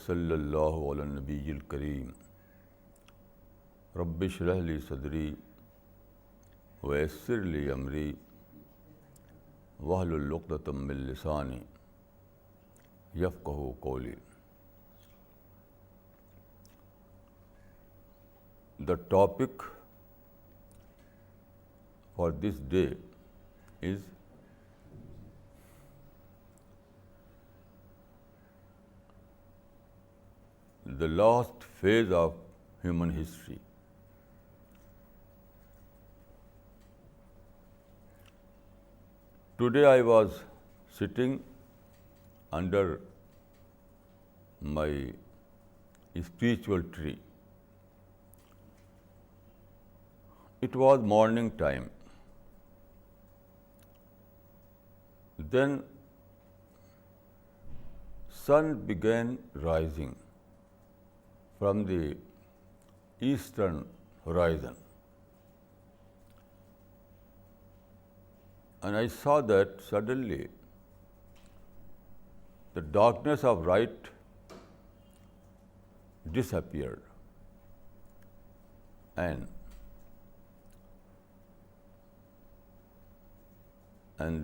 वसल्ल अल्लाहु अला नबील करीम रब्बि इश्रह ली सदरी वयस्सिर ली अमरी वहलुल उक़दतम मिन लिसानी यफ़क़हू क़ौली। The topic for this day is the last phase of human history. Today I was sitting under my spiritual tree. It was morning time. Then sun began rising from the eastern horizon. And I saw that suddenly the darkness of night disappeared, and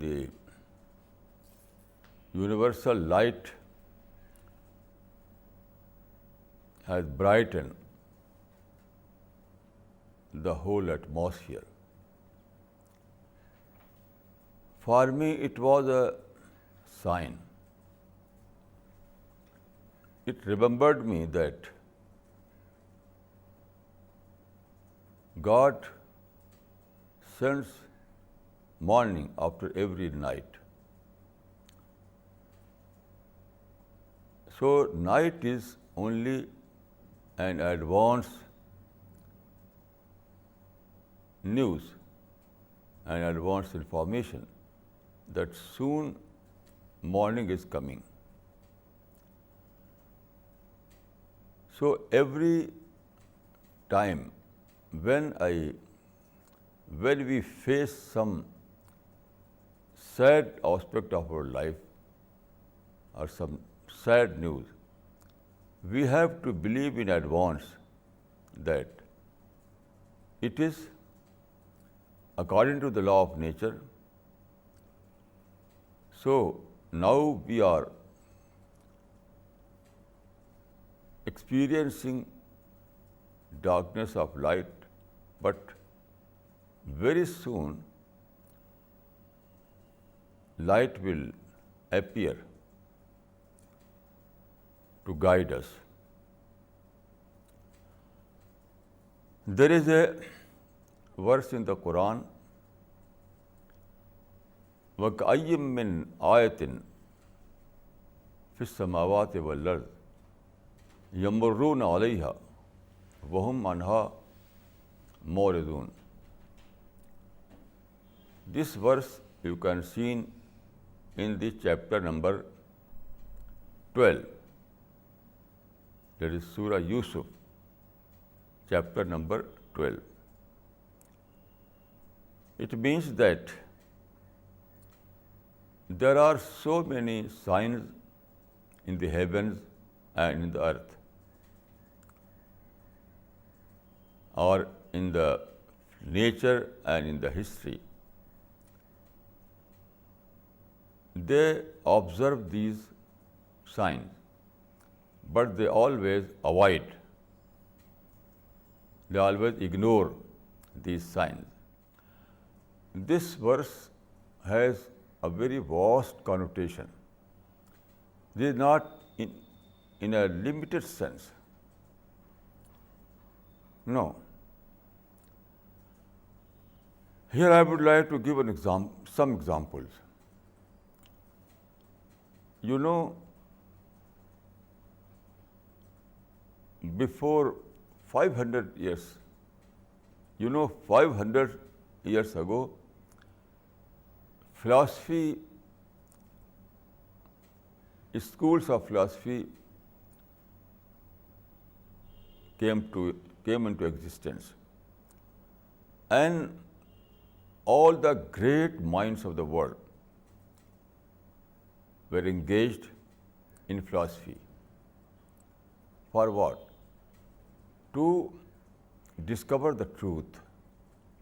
the universal light has brightened the whole atmosphere. For me, it was a sign. It remembered me that God sends morning after every night. So night is only an advance news and advance information that soon morning is coming. So every time when we face some sad aspect of our life or some sad news, we have to believe in advance that it is according to the law of nature. So now we are experiencing darkness of light, but very soon light will appear to guide us. There is a verse in the Quran, وَكَأَيٍّ مِّنْ آيَةٍ فِي السَّمَاوَاتِ وَالْأَرْضِ يَمُرُّونَ عَلَيْهَا وَهُمْ عَنْهَا مُعْرِضُونَ. This verse you can see in the chapter number 12. That is Surah Yusuf, chapter number 12. It means that there are so many signs in the heavens and in the earth, or in the nature and in the history. They observe these signs, but they always avoid, they always ignore these signs. This verse has a very vast connotation. This is not in a limited sense. No. Here I would like to give some examples. You know, before 500 years, 500 years ago, philosophy, schools of philosophy came into existence, and all the great minds of the world were engaged in philosophy. For what? To discover the truth.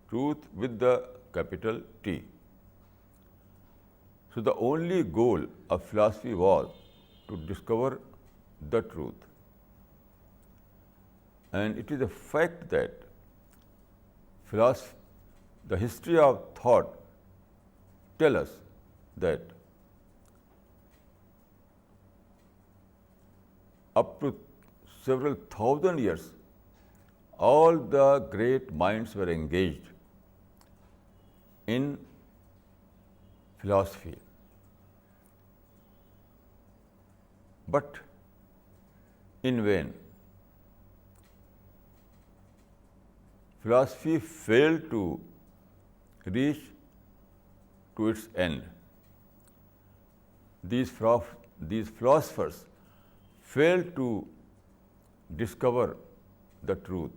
Truth with the capital T. So the only goal of philosophy was to discover the truth. And it is a fact that the history of thought tells us that up to several thousand years, all the great minds were engaged in philosophy. But in vain. Philosophy failed to reach to its end. These philosophers failed to discover the truth.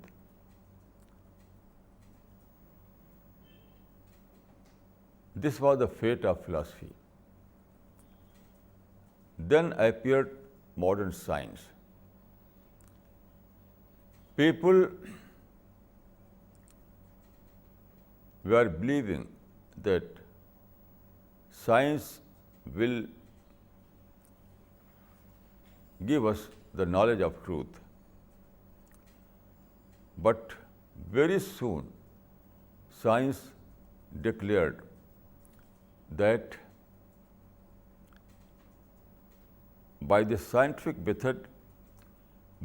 This was the fate of philosophy. Then appeared modern science. People were believing that science will give us the knowledge of truth. But very soon, science declared that by the scientific method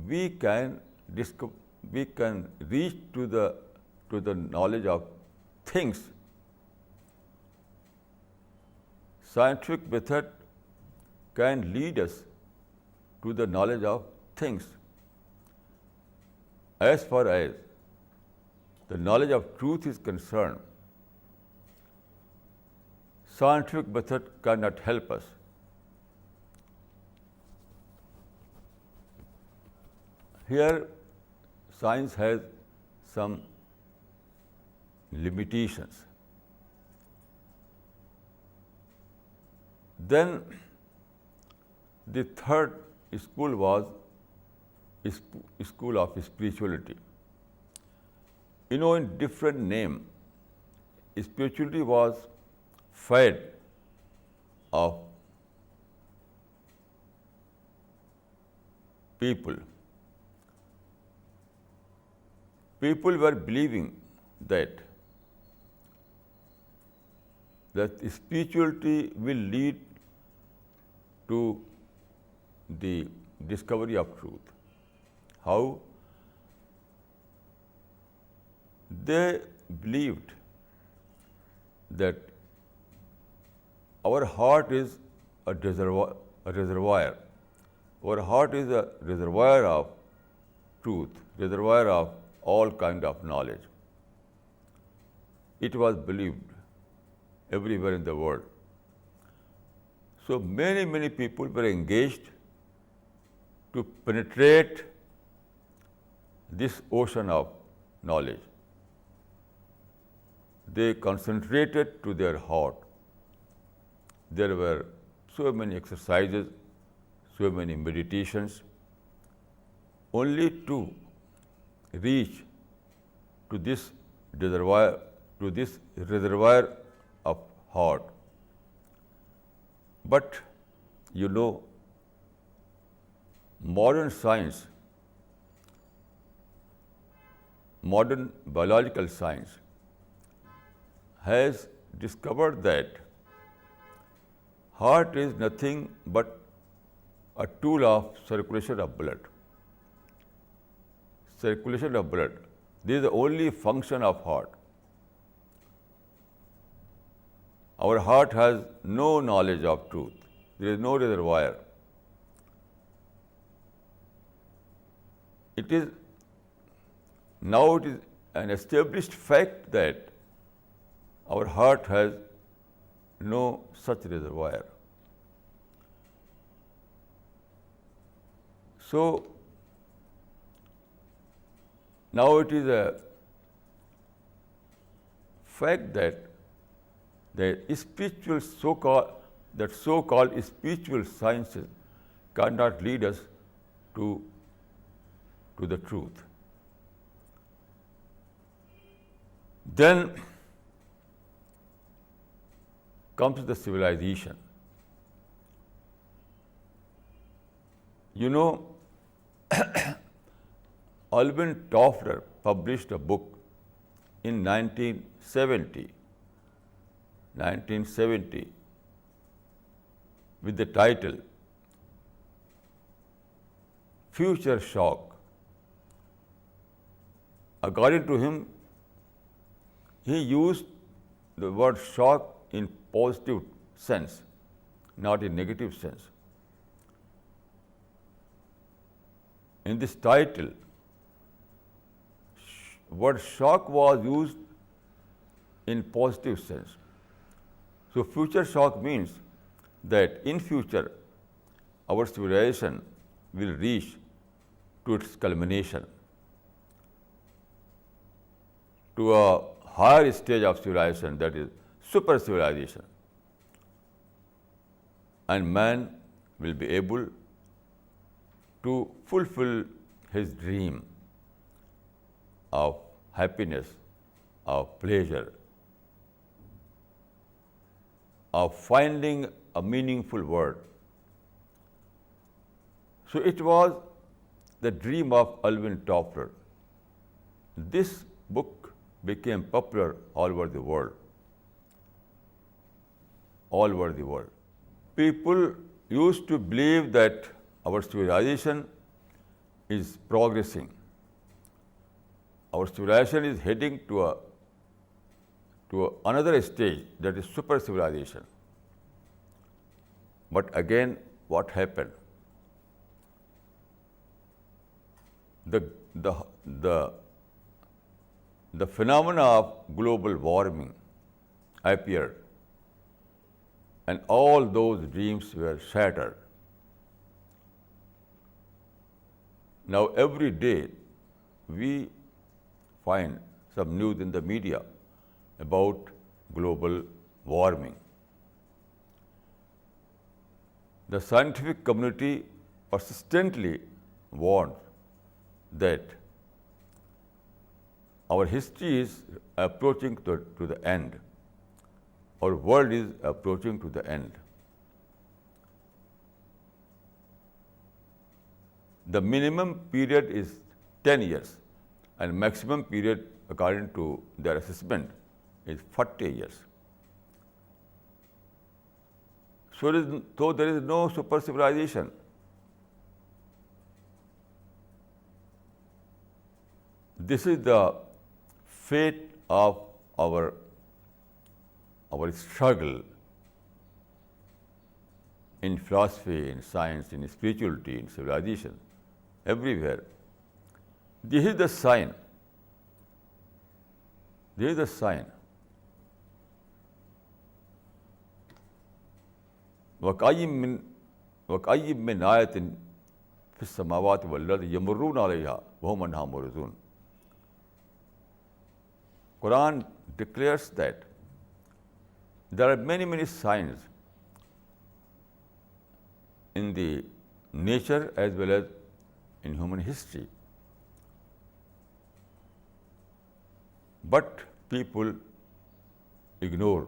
we can reach to the knowledge of things. Scientific method can lead us to the knowledge of things. As far as the knowledge of truth is concerned, scientific method cannot help us. Here, science has some limitations. Then, the third school was school of spirituality. In different name, spirituality was fed of people. People were believing that spirituality will lead to the discovery of truth. How? They believed that our heart is a reservoir. Our heart is a reservoir of truth, reservoir of all kind of knowledge. It was believed everywhere in the world. So many people were engaged to penetrate this ocean of knowledge. They concentrated to their heart. There were so many exercises, so many meditations, only to reach to this reservoir of heart. But modern science, modern biological science has discovered that heart is nothing but a tool of circulation of blood. Circulation of blood. This is the only function of heart. Our heart has no knowledge of truth. There is no reservoir. It is an established fact that our heart has no such reservoir. So, now it is a fact that the so-called spiritual sciences cannot lead us to to the truth. Then comes the civilization. You know, Alvin Toffler published a book in 1970 with the title Future Shock. According to him, he used the word shock in positive sense, not in negative sense. In this title, word shock was used in positive sense. So future shock means that in future our civilization will reach to its culmination, to a higher stage of civilization, that is super civilization, and man will be able to fulfill his dream of happiness, of pleasure, of finding a meaningful world. So it was the dream of Alvin Toffler. This book became popular all over the world. All over the world. People used to believe that our civilization is progressing. Our civilization is heading to another stage, that is super civilization. But again, what happened? The phenomena of global warming appeared, and all those dreams were shattered. Now every day we find some news in the media about global warming. The scientific community persistently warns that our history is approaching to the end. Our world is approaching to the end. The minimum period is 10 years, and maximum period, according to their assessment, is 40 years. So there is no super civilization. This is the fate of our struggle in philosophy, in science, in spirituality, in civilization, everywhere. This is the sign. This is the sign. وَكَأَيِّن مِّنْ آيَةٍ فِي السَّمَاوَاتِ وَالْأَرْضِ يَمُرُّونَ عَلَيْهَا وَهُمْ عَنْهَا مُعْرِضُونَ. Quran declares that there are many, many signs in the nature as well as in human history. But people ignore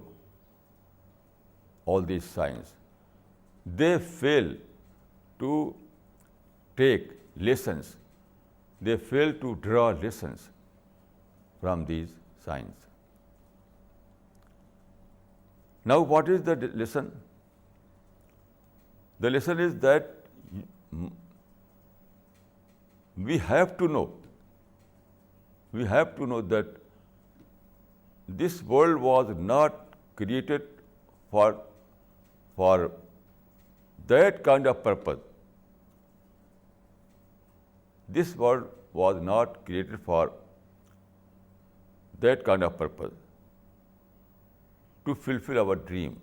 all these signs. They fail to take lessons. They fail to draw lessons from these signs. Now, what is the lesson? The lesson is that we have to know that this world was not created for that kind of purpose. This world was not created for that kind of purpose, to fulfill our dream.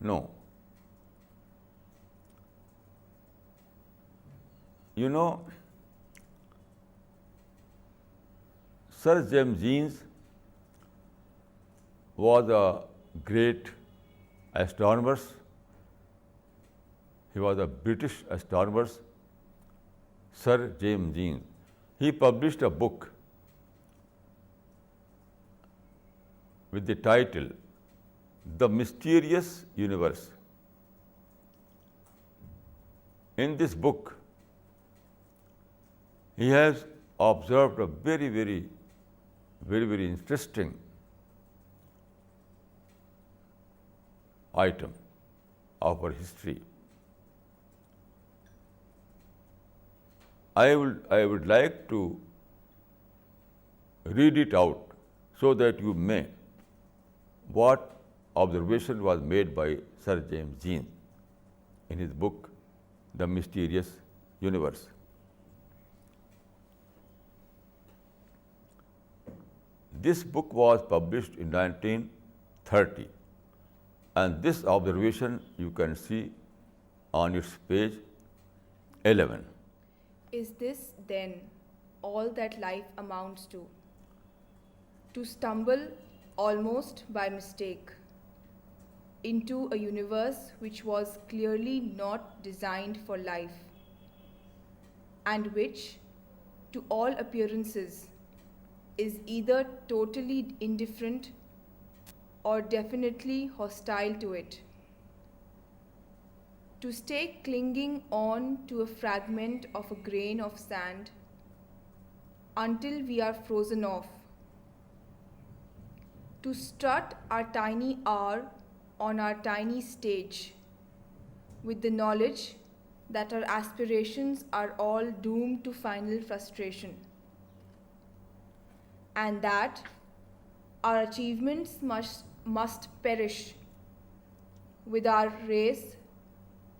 No. You know, Sir James Jeans was a great astronomer. He was a British astronomer, Sir James Jeans, he published a book with the title The Mysterious Universe. In this book, he has observed a very interesting item of our history. I would like to read it out so that you may what observation was made by Sir James Jeans in his book The Mysterious Universe. This book was published in 1930, and this observation you can see on its page 11. Is this then all that life amounts to? To stumble almost by mistake into a universe which was clearly not designed for life, and which, to all appearances, is either totally indifferent or definitely hostile to it. To stay clinging on to a fragment of a grain of sand until we are frozen off. To strut our tiny hour on our tiny stage with the knowledge that our aspirations are all doomed to final frustration, and that our achievements must perish with our race,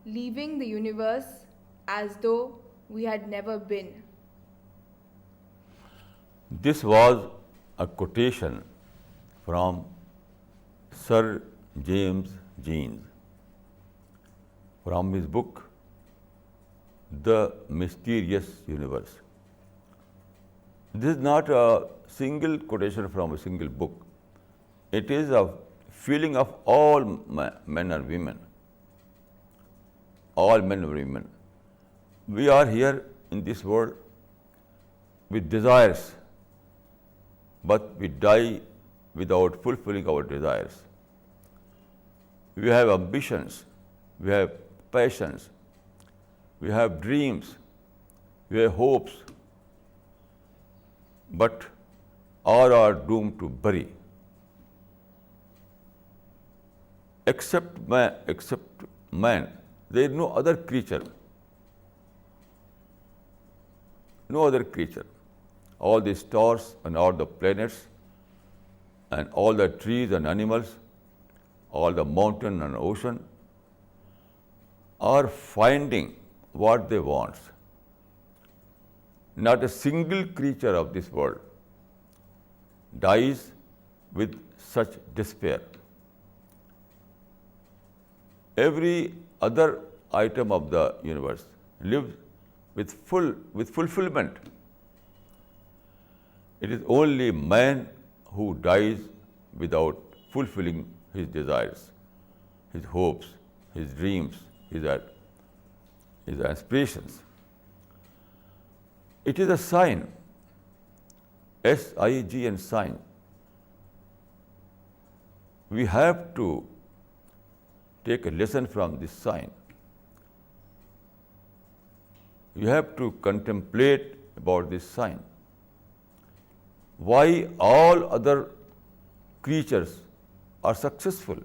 leaving the universe as though we had never been. This was a quotation from Sir James Jeans from his book The Mysterious Universe. This is not a single quotation from a single book. It is a feeling of all men and women. All men and women. We are here in this world with desires, but we die without fulfilling our desires. We have ambitions, we have passions, we have dreams, we have hopes, but all are doomed to bury. Except man, there is no other creature. No other creature. All the stars and all the planets and all the trees and animals, all the mountain and ocean are finding what they want. Not a single creature of this world dies with such despair. Every other item of the universe lives with fulfillment. It is only man who dies without fulfilling his desires, his hopes, his dreams, his aspirations. It is a sign, S-I-G-N sign. We have to take a lesson from this sign. You have to contemplate about this sign. Why all other creatures are successful,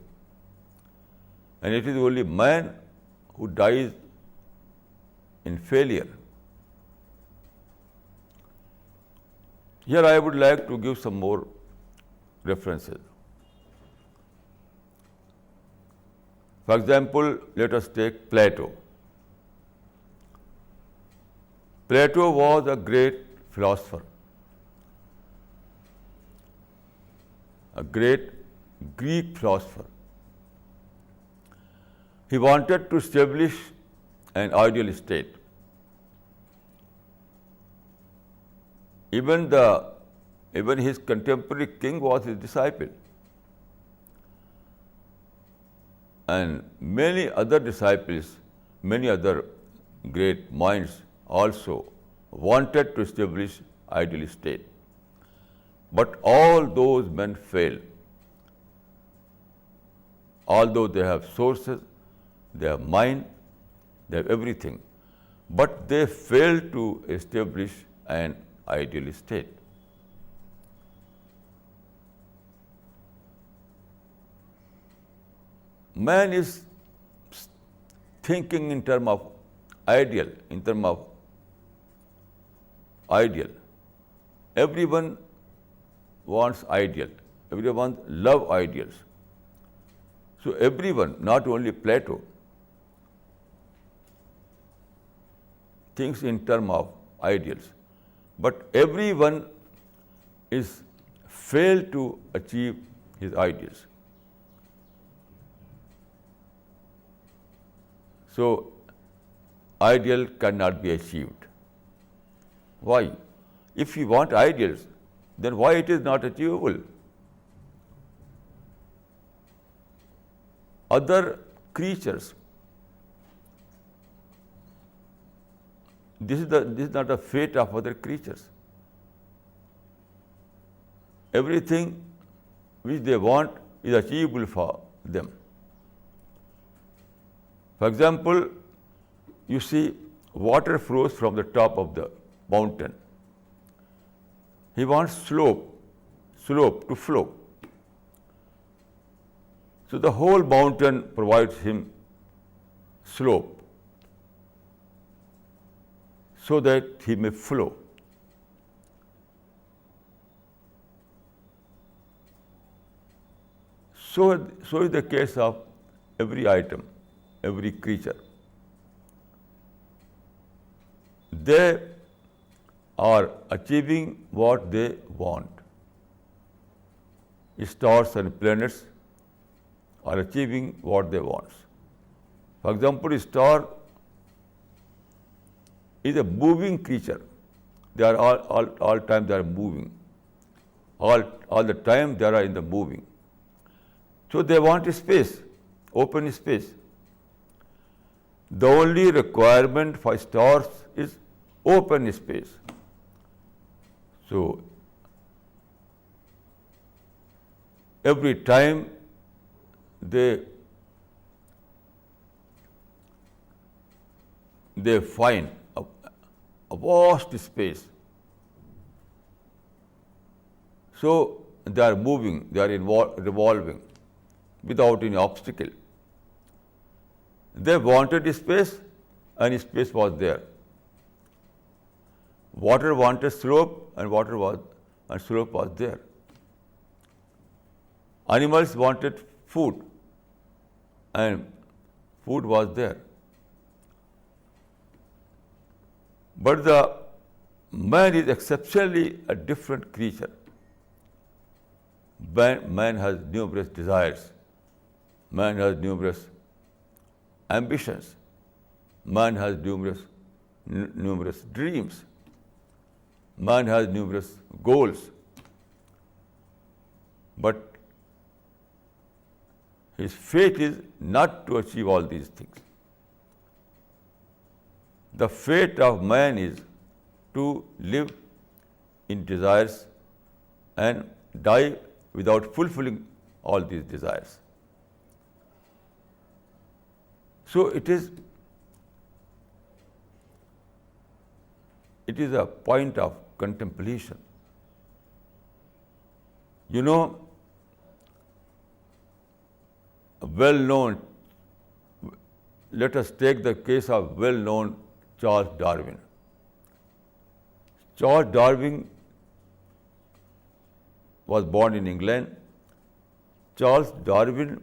and it is only man who dies in failure. Here I would like to give some more references. For example, let us take Plato. Plato was a great philosopher, a great Greek philosopher. He wanted to establish an ideal state. Even his contemporary king was his disciple. And many other disciples, many other great minds also wanted to establish ideal state. But all those men failed. Although they have sources, they have mind, they have everything, but they failed to establish an ideal state. Man is thinking in terms of ideal, Everyone wants ideal. Everyone love ideals. So everyone, not only Plato, thinks in terms of ideals, but everyone is failed to achieve his ideals. So ideal cannot be achieved. Why? If you want ideals, then why it is not achievable? Other creatures, this is not a fate of other creatures. Everything which they want is achievable for them. For example, you see water flows from the top of the mountain. He wants slope to flow. So the whole mountain provides him slope so that he may flow. So is the case of every item, every creature. They are achieving what they want. Stars and planets are achieving what they want. For example, a star is a moving creature. They are all time they are moving. All the time they are in the moving. So they want space, open space. The only requirement for stars is open space. So every time they find a vast space. So they are moving, they are revolving without any obstacle. They wanted space and space was there. Water wanted slope and slope was there. Animals wanted food and food was there. But the man is exceptionally a different creature. Man has numerous desires. Man has numerous ambitions. Man has numerous dreams. Man has numerous goals. But his fate is not to achieve all these things. The fate of man is to live in desires and die without fulfilling all these desires. So it is a point of contemplation. You know, let us take the case of well-known Charles Darwin. Charles Darwin was born in England. Charles Darwin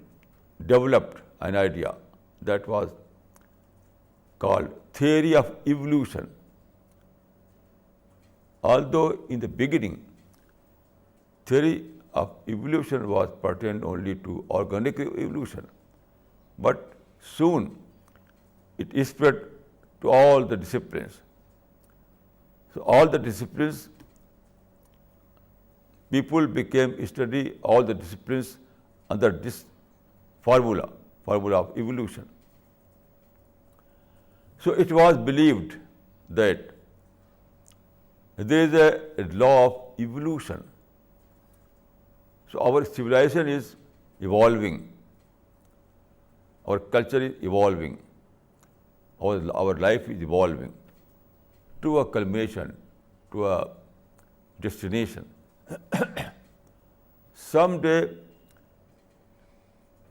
developed an idea that was called theory of evolution. Although in the beginning, theory of evolution was pertained only to organic evolution, but soon it spread to all the disciplines. So all the disciplines, people became study all the disciplines under this formula of evolution. So it was believed that there is a law of evolution. So our civilization is evolving, our culture is evolving, our life is evolving to a culmination, to a destination. Someday,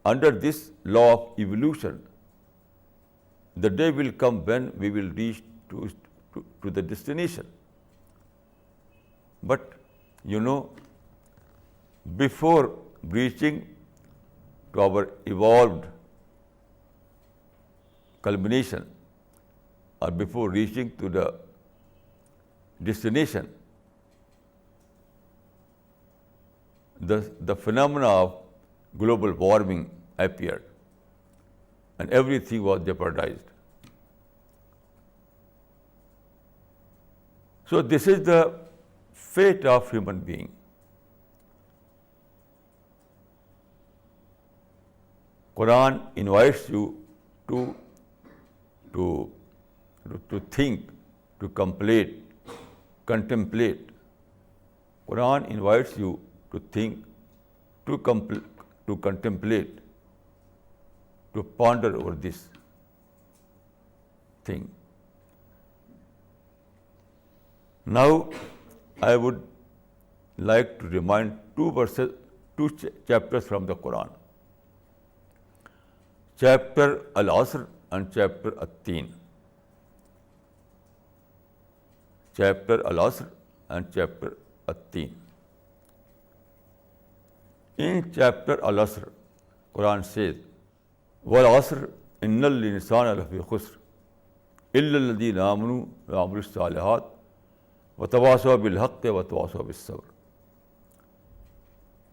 under this law of evolution, the day will come when we will reach to the destination. But before reaching to our evolved culmination, or before reaching to the destination, the phenomena of global warming appeared, and everything was jeopardized. So this is the fate of human being. Quran invites you to think, to contemplate. Quran invites you to think, to contemplate, to ponder over this thing. Now, I would like to remind two chapters from the Quran. Chapter Al-Asr and chapter At-Teen. Chapter Al-Asr and chapter At-Teen. In chapter Al-Asr, Quran says, وَالْعَصْرِ إِنَّ الْإِنسَانَ لَفِي خُسْرٍ إِلَّا الَّذِينَ آمَنُوا وَعَمِلُوا الصَّالِحَاتِ وَتَوَاصَوْا بِالْحَقِّ وَتَوَاصَوْا بِالصَّبْرِ.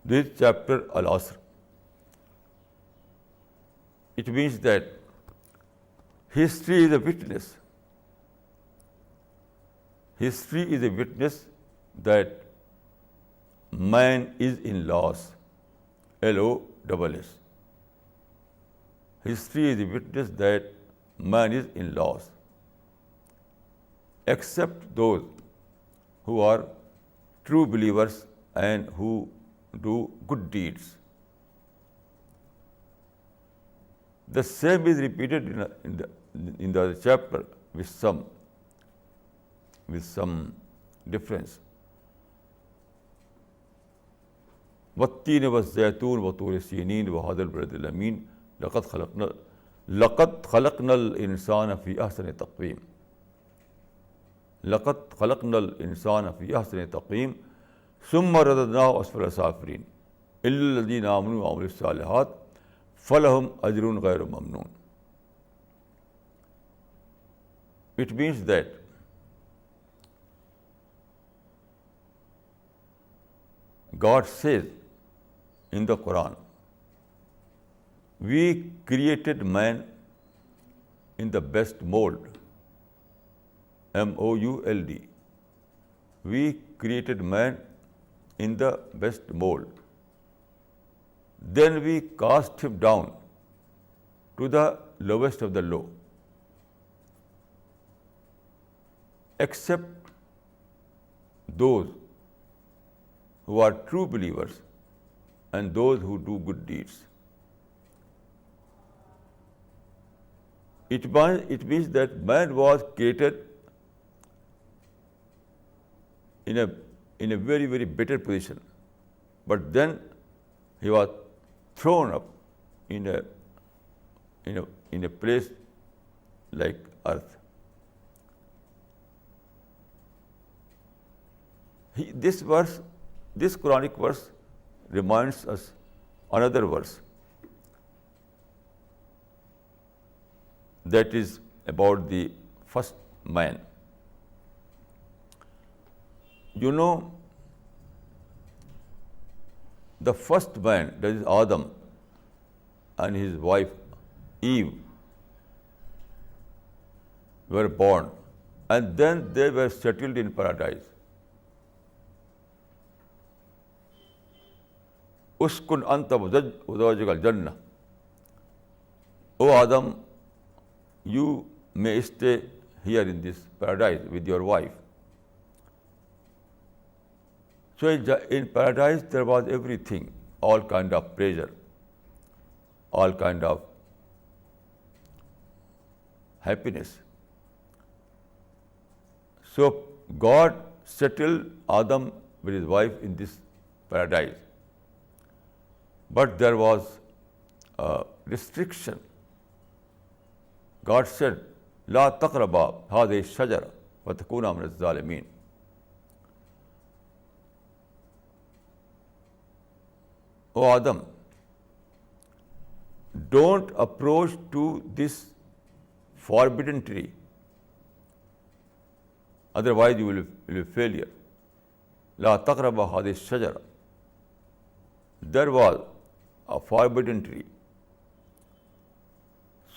This chapter Al-Asr, it means that history is a witness. History is a witness that man is in loss. L-O-S-S. History is a witness that man is in loss, except those who are true believers and who do good deeds. The same is repeated in the other chapter with some difference. وَالتِّينِ وَالزَّيْتُونِ وَطُورِ سِينِينَ وَهَذَا الْبَلَدِ الْأَمِينِ لَقَدْ خَلَقْنَا الْإِنسَانَ فِي أَحْسَنِ تَقْوِيمٍ. لَقَدْ خَلَقْنَا الْإِنسَانَ فِي أَحْسَنِ تَقْوِيمٍ ثُمَّ رَدَدْنَاهُ أَسْفَلَ سَافِلِينَ إِلَّا الَّذِينَ آمَنُوا وَعَمِلُوا الصَّالِحَاتِ فَلَهُمْ أَجْرٌ غَيْرُ مَمْنُونٍ. It means that God says in the Quran, we created man in the best mold. M-O-U-L-D. We created man in the best mold. Then we cast him down to the lowest of the low, except those who are true believers and those who do good deeds. It means that man was created in a very, very better position, but then he was thrown up in a place like earth. This Quranic verse reminds us another verse that is about the first man. The first man, that is Adam, and his wife Eve, were born, and then they were settled in paradise. Uskun anta wazawjuka al-jannah. O Adam, you may stay here in this paradise with your wife. So in paradise there was everything, all kind of pleasure, all kind of happiness. So God settled Adam with his wife in this paradise. But there was a restriction. God said, لا تقربا هذه الشجرة فتكونا من الظالمين. O Adam, don't approach to this forbidden tree, otherwise you will be failure. لا تقربا هذه الشجرة. There was a forbidden tree.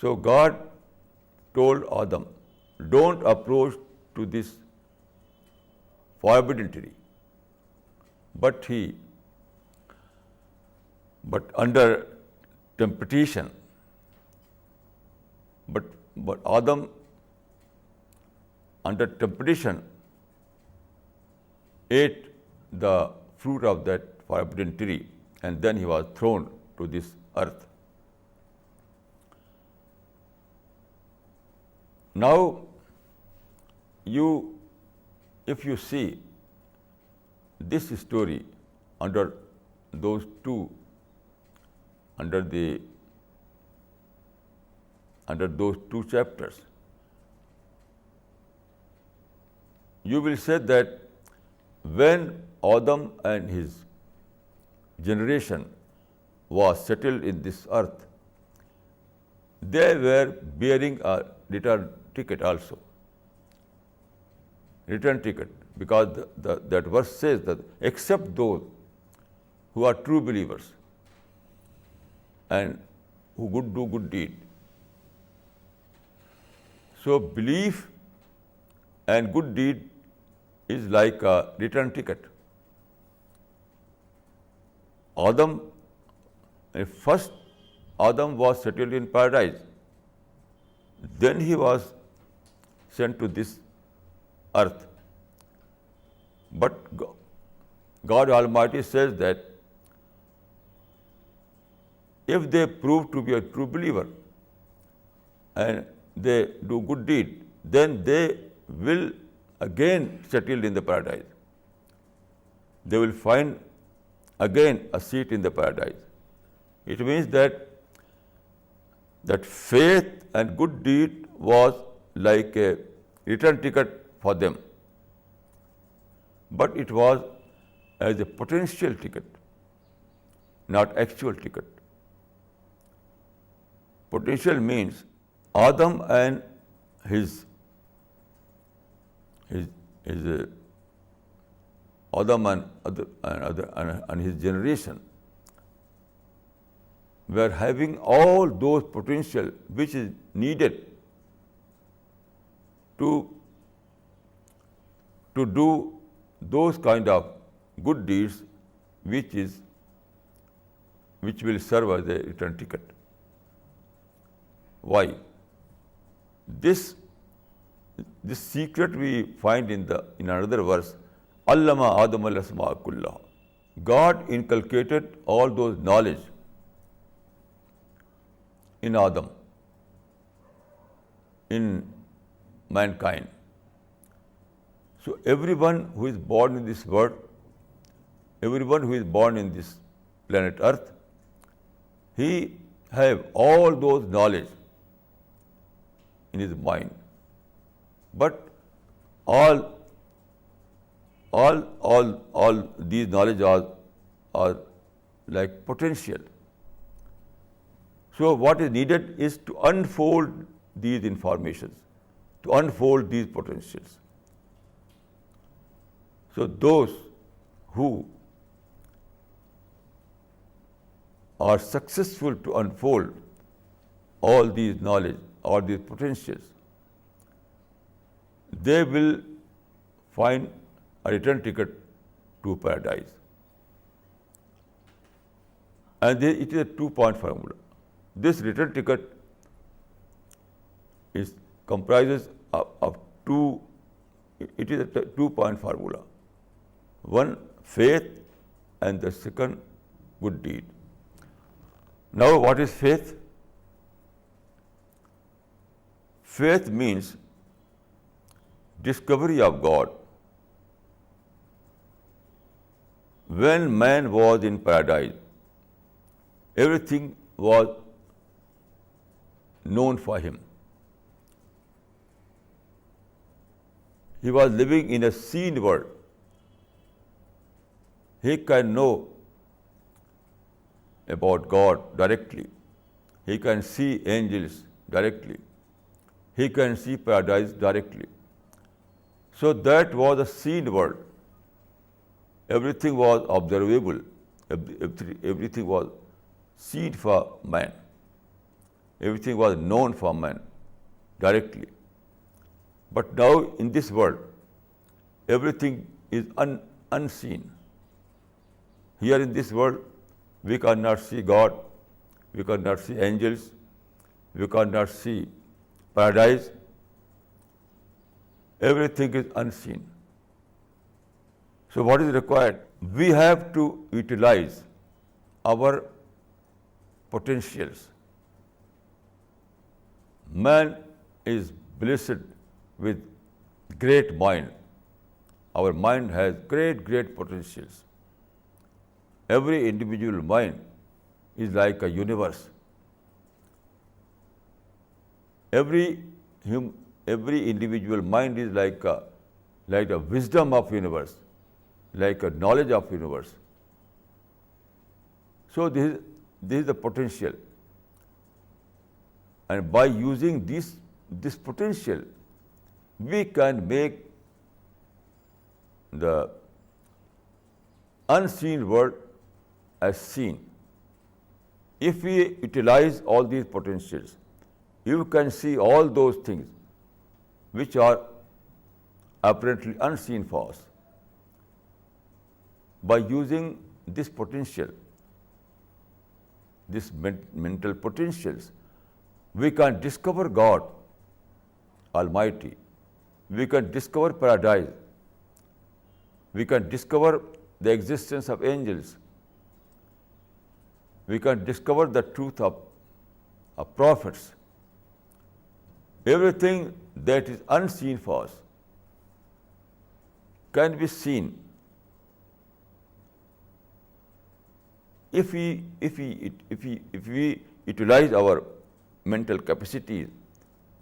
So God told Adam, don't approach to this forbidden tree. But under temptation, but Adam under temptation ate the fruit of that forbidden tree, and then he was thrown to this earth. Now, if you see this story under those two chapters, you will say that when Adam and his generation was settled in this earth, they were bearing a return ticket also. Return ticket, because that verse says that except those who are true believers and who do good deed. So belief and good deed is like a return ticket. First Adam was settled in paradise. Then he was sent to this earth. But God Almighty says that if they prove to be a true believer and they do good deed, then they will again settle in the paradise. They will find again a seat in the paradise. It means that faith and good deed was like a return ticket for them. But it was as a potential ticket, not actual ticket. Potential means Adam and his generation were having all those potential which is needed to do those kind of good deeds which will serve as a return ticket. Why? This secret we find in another verse, Allama Adam al-asma kullaha. God inculcated all those knowledge in Adam, in mankind. So everyone who is born in this world, everyone who is born in this planet Earth, he have all those knowledge in his mind. But all these knowledge are like potential. So what is needed is to unfold these informations, to unfold these potentials. So those who are successful to unfold all these knowledge, all these potentials, they will find a return ticket to paradise. And it is a 2-point formula. This return ticket comprises of two. It is a 2-point formula. One faith and the second good deed. Now, what is faith? Faith means discovery of God. When man was in paradise, everything was known for him. He was living in a seen world. He can know about God directly. He can see angels directly. He can see paradise directly. So that was a seen world. Everything was observable. Everything was seen for man. Everything was known for man directly. But now in this world, everything is unseen. Here in this world, we cannot see God, we cannot see angels, we cannot see paradise. Everything is unseen. So what is required? We have to utilize our potentials. Man is blessed with great mind. Our mind has great potentials. Every individual mind is like a universe. Every individual mind is like a wisdom of universe, like a knowledge of universe. So this is the potential. And by using this potential, we can make the unseen world as seen. If we utilize all these potentials, you can see all those things which are apparently unseen for us. By using this potential, this mental potentials, we can discover God Almighty. We can discover paradise. We can discover the existence of angels. We can discover the truth of prophets. Everything that is unseen for us can be seen if we utilize our mental capacities,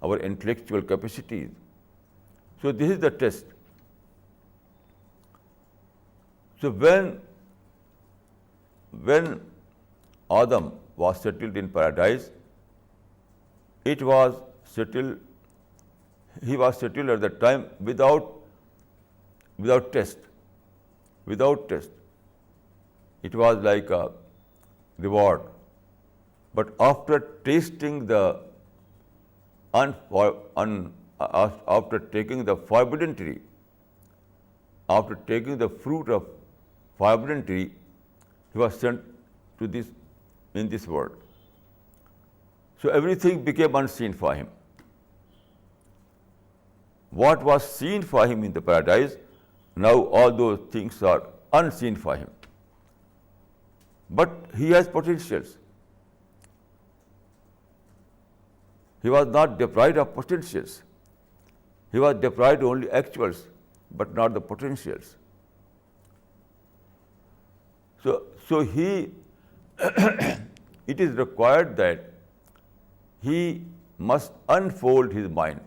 our intellectual capacities. So this is the test. So when Adam was settled in paradise, he was settled at the time without test. It was like a reward. But after tasting after taking the forbidden tree, after taking the fruit of forbidden tree, he was sent to in this world. So everything became unseen for him. What was seen for him in the paradise, now all those things are unseen for him. But he has potentials. He was not deprived of potentials. He was deprived only actuals, but not the potentials. So he, it is required that he must unfold his mind.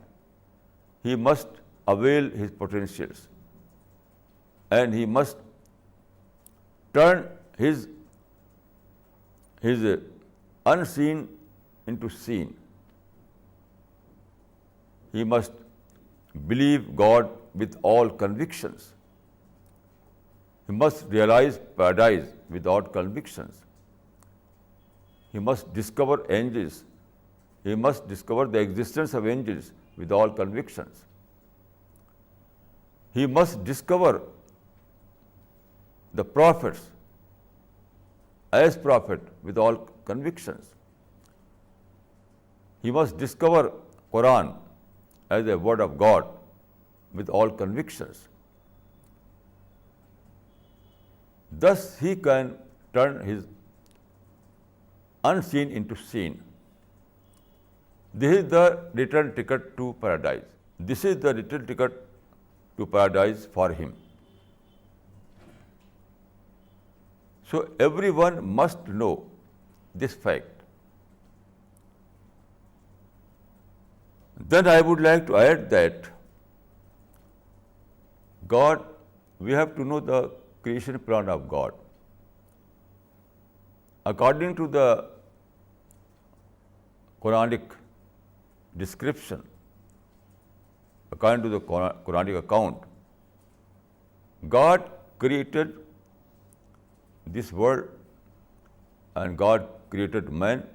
He must avail his potentials. And he must turn his unseen into seen. He must believe God with all convictions. He must realize paradise without convictions. He must discover angels. He must discover the existence of angels with all convictions. He must discover the prophets as prophet with all convictions. He must discover Quran as a word of God with all convictions. Thus he can turn his unseen into seen. This is the return ticket to paradise. This is the return ticket to paradise for him. So everyone must know this fact. Then I would like to add that God, we have to know the creation plan of God. According to the Quranic description, according to the Quranic account, God created this world and God created man,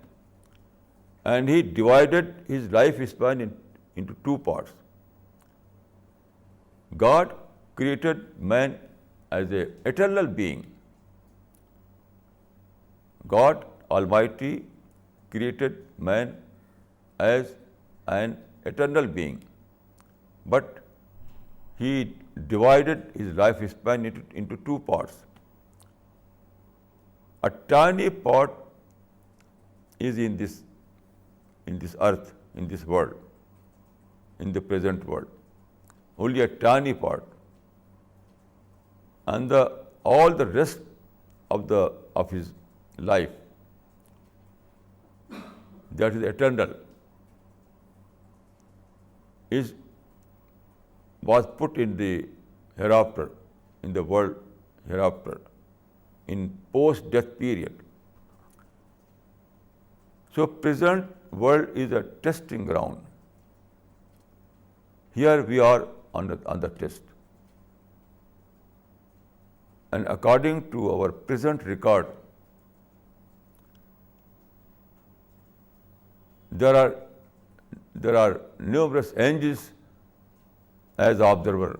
and He divided his life span into two parts. God created man as an eternal being. God Almighty created man as an eternal being, but He divided his life span into two parts. A tiny part is in this earth, in this world, in the present world. Only a tiny part. And all the rest of his life, that is eternal, was put in the hereafter, in the world hereafter, in post-death period. So present world is a testing ground. Here we are on the test. And according to our present record, there are numerous angels as observer.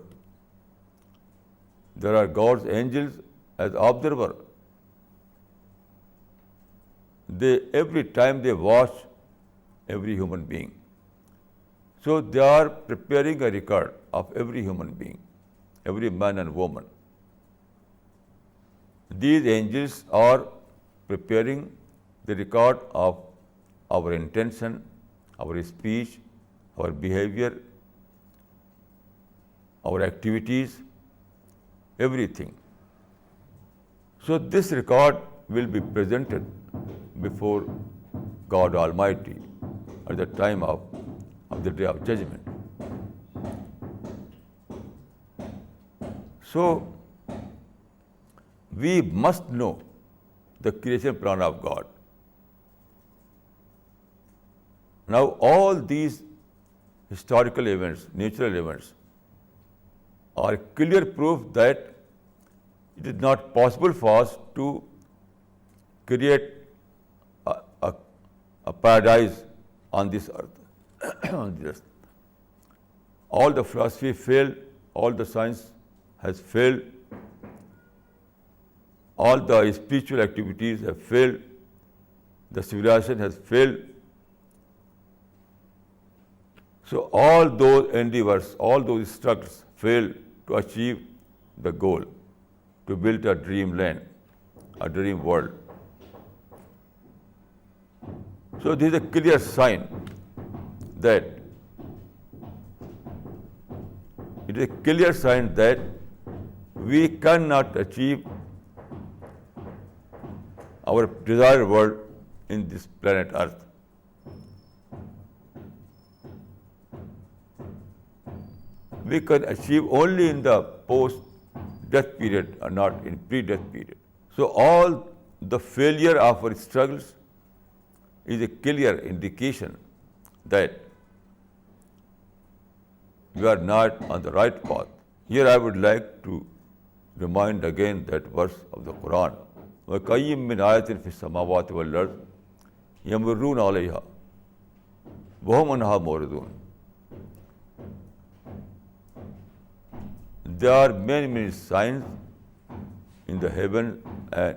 There are God's angels as observer. Every time they watch every human being. So they are preparing a record of every human being, every man and woman. These angels are preparing the record of our intention, our speech, our behavior, our activities, everything. So this record will be presented before God Almighty at the time of the Day of Judgment. So we must know the creation plan of God. Now all these historical events, natural events, are clear proof that it is not possible for us to create a paradise on this earth. On this earth. All the philosophy failed, all the science has failed, all the spiritual activities have failed, the civilization has failed. So all those endeavors, all those struggles failed to achieve the goal, to build a dreamland, a dream world. So this is a clear sign that we cannot achieve our desired world in this planet Earth. We can achieve only in the post-death period and not in pre-death period. So all the failure of our struggles is a clear indication that we are not on the right path. Here I would like to remind again that verse of the Quran. وَكَيِّم مِّنْ آيَةٍ فِي السَّمَاوَاتِ وَالْأَرْضِ يَمُرُّونَ عَلَيْهَا وَهُمْ عَنْهَا مُعْرِضُونَ. There are many signs in the heaven and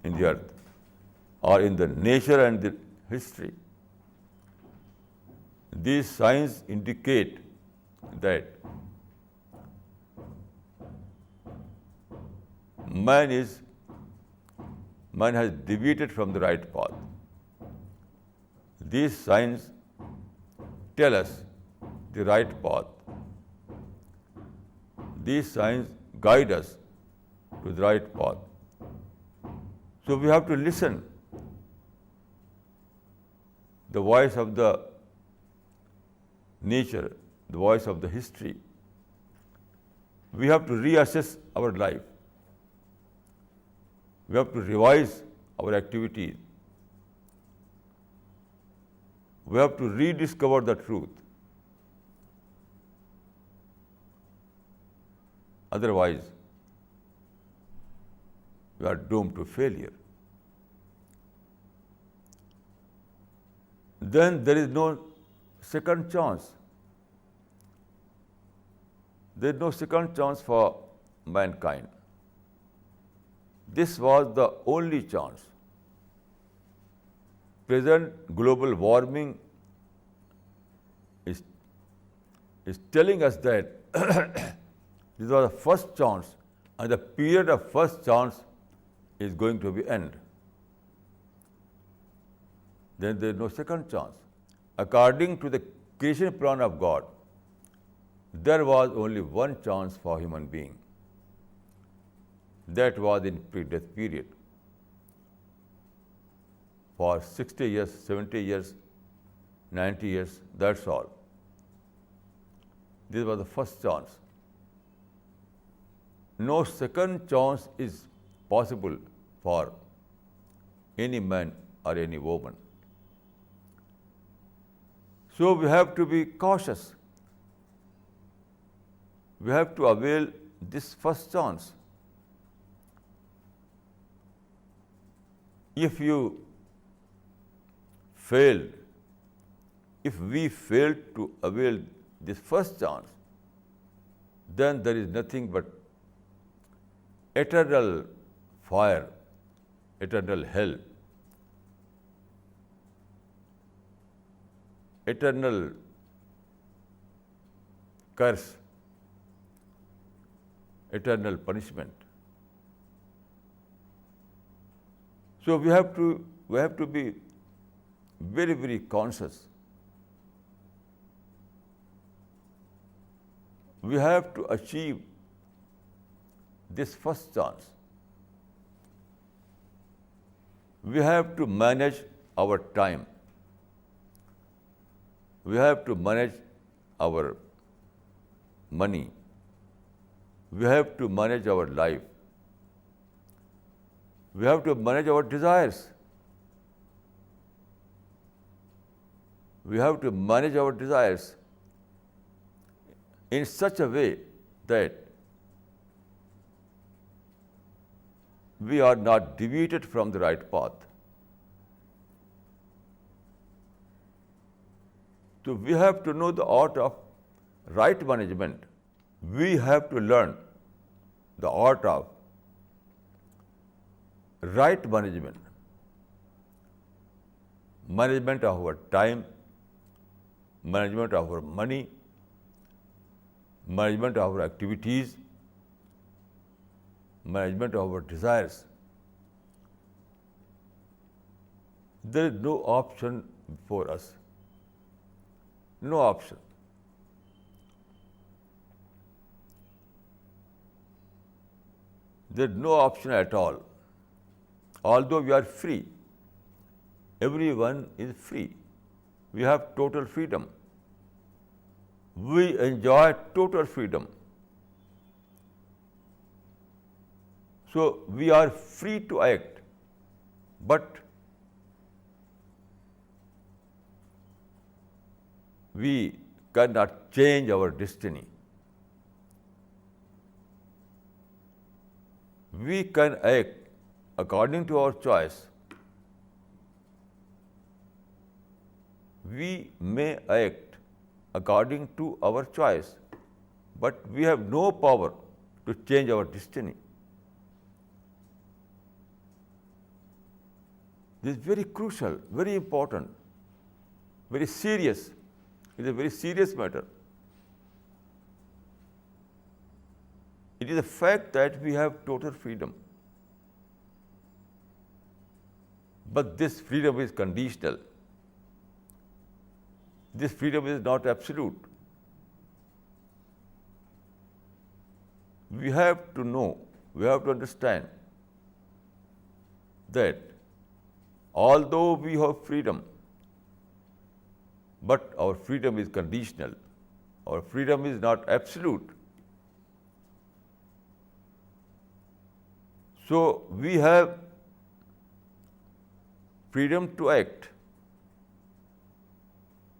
in the earth, or in the nature and the history. These signs indicate that man has deviated from the right path. These signs tell us the right path. These signs guide us to the right path. So we have to listen the voice of the nature, the voice of the history. We have to reassess our life. We have to revise our activities. We have to rediscover the truth. Otherwise, we are doomed to failure. Then there is no second chance. There is no second chance for mankind. This was the only chance. Present global warming is telling us that this was the first chance, and the period of first chance is going to be end. Then there is no second chance. According to the creation plan of God, there was only one chance for human being. That was in pre-death period. For 60 years, 70 years, 90 years, that's all. This was the first chance. No second chance is possible for any man or any woman. So we have to be cautious. We have to avail this first chance. If we failed to avail this first chance, then there is nothing but eternal fire, eternal hell, eternal curse, eternal punishment. So we have to be very, very conscious. We have to achieve this first chance. We have to manage our time. We have to manage our money. We have to manage our life. We have to manage our desires. We have to manage our desires in such a way that we are not deviated from the right path. So we have to know the art of right management. We have to learn the art of right management. Management of our time, management of our money, management of our activities, management of our desires. There is no option before us. No option. There is no option at all. Although we are free, everyone is free. We have total freedom. We enjoy total freedom. So we are free to act, but we cannot change our destiny. We can act according to our choice. We may act according to our choice, but we have no power to change our destiny. This is very crucial, very important, very serious. It is a very serious matter. It is a fact that we have total freedom. But this freedom is conditional. This freedom is not absolute. We have to know, we have to understand that although we have freedom, but our freedom is conditional. Our freedom is not absolute. So we have freedom to act,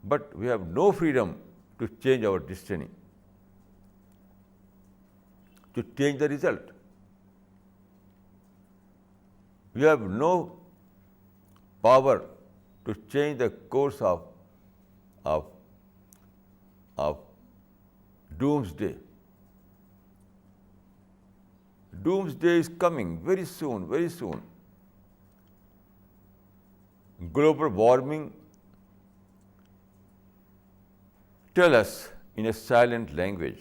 but we have no freedom to change our destiny, to change the result. We have no power to change the course of doomsday. Doomsday is coming very soon, very soon. Global warming tell us in a silent language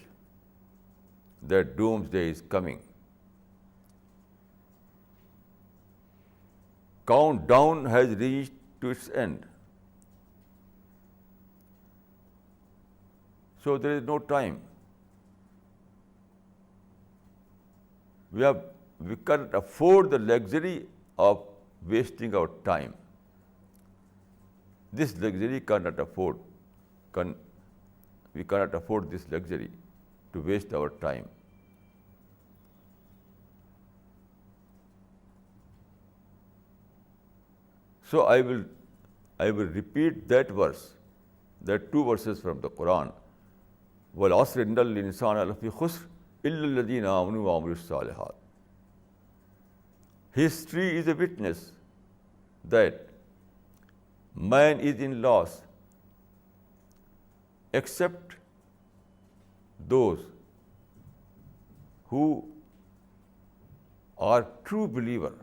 that doomsday is coming. Countdown has reached to its end. So there is no time. We cannot afford the luxury of wasting our time. This luxury cannot afford. We cannot afford this luxury to waste our time. So I will repeat that verse, that two verses from the Quran. وَالْعَصْرِ إِنَّ الْإِنسَانَ لَفِي خُسْرٍ إِلَّا الَّذِينَ آمَنُوا وَعَمِلُوا الصَّالِحَاتِ. History is a witness that man is in loss except those who are true believer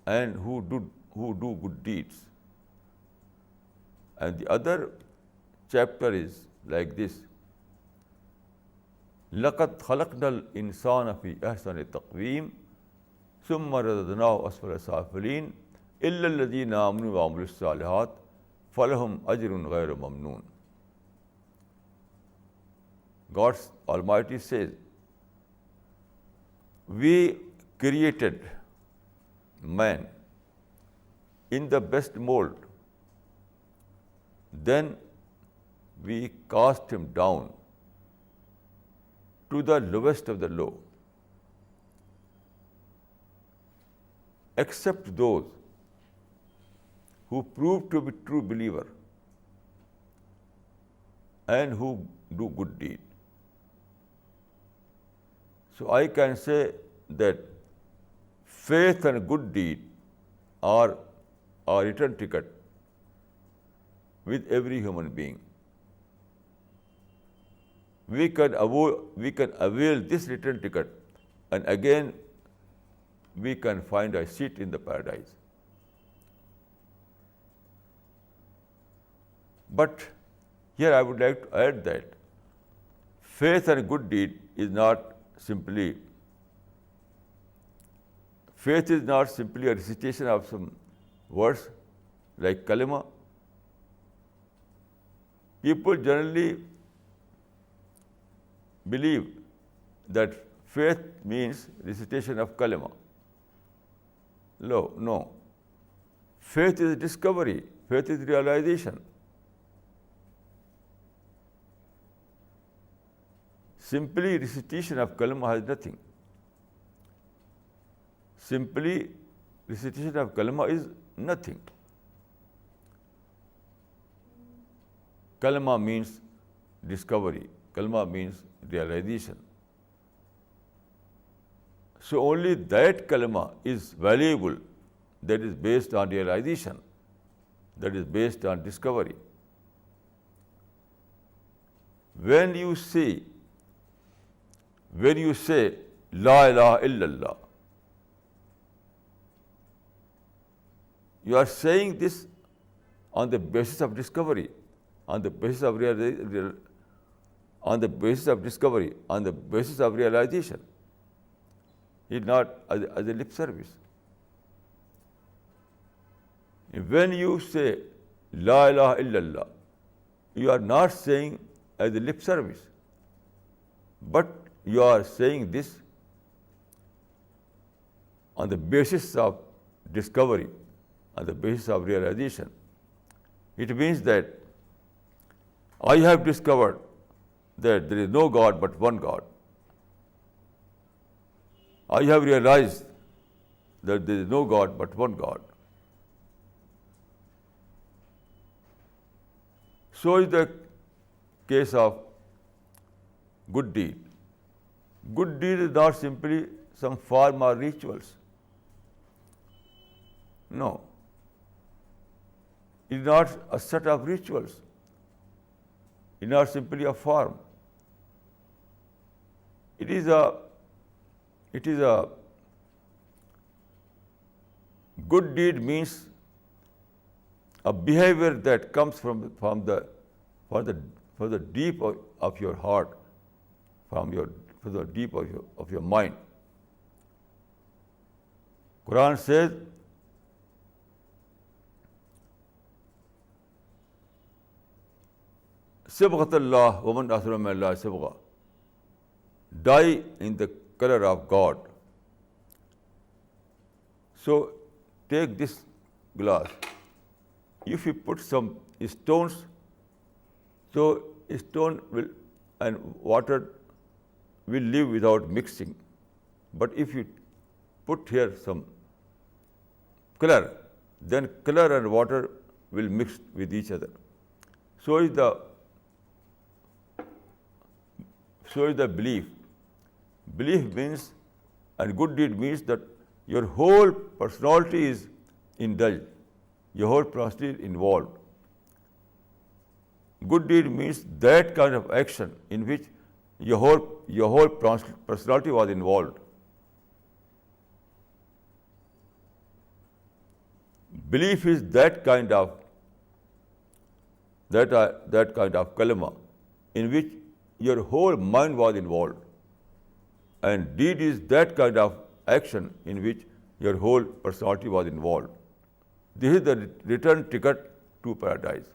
and who do good deeds. And the other chapter is like this: لَقَدْ خَلَقْنَا الْإِنسَانَ فِي أَحْسَنِ تَقْوِيمٍ ثُمَّ رَدَدْنَاهُ أَسْفَلَ سَافِلِينَ إِلَّا الَّذِينَ آمَنُوا وَعَمِلُوا الصَّالِحَاتِ فَلَهُمْ أَجْرٌ غَيْرُ مَمْنُونٍ. God Almighty says, we created man in the best mold. Then we cast him down to the lowest of the low, except those who prove to be true believer and who do good deed. So I can say that faith and good deed are a return ticket with every human being. We can avail this return ticket, and again we can find a seat in the paradise. But here I would like to add that faith and good deed is not simply a recitation of some words like kalima. People generally believe that faith means recitation of kalima. No. Faith is discovery. Faith is realization. Simply recitation of kalima has nothing. Simply recitation of kalima is nothing. Kalima means discovery. Kalima means realization. So only that kalima is valuable that is based on realization, that is based on discovery. When you say La ilaha illallah, you are saying this on the basis of discovery, on the basis of on the basis of discovery, on the basis of realization. It's not as a lip service. When you say La ilaha illallah, you are not saying as a lip service, but you are saying this on the basis of discovery, on the basis of realization. It means that I have discovered that there is no God but one God. I have realized that there is no God but one God. So is the case of good deed. Good deed is not simply some form or rituals. No. It is not a set of rituals. It is not simply a form. It is a good deed means a behavior that comes from the deep of your heart, from the deep of your mind. Quran says, Sibghat Allah wa man ahsanu min Allah sibgha. Die in the color of God. So take this glass. If you put some stones, so stone will and water will live without mixing. But if you put here some color, then color and water will mix with each other. So is the belief. Belief means, and good deed means that your whole personality is indulged, your whole personality is involved. Good deed means that kind of action in which your whole personality was involved. Belief is that kind of kalima in which your whole mind was involved, and deed is that kind of action in which your whole personality was involved. This is the return ticket to paradise.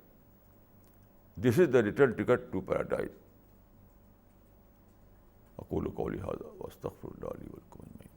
This is the return ticket to paradise. أقول قولي هذا وأستغفر الله لي ولكم أجمعين.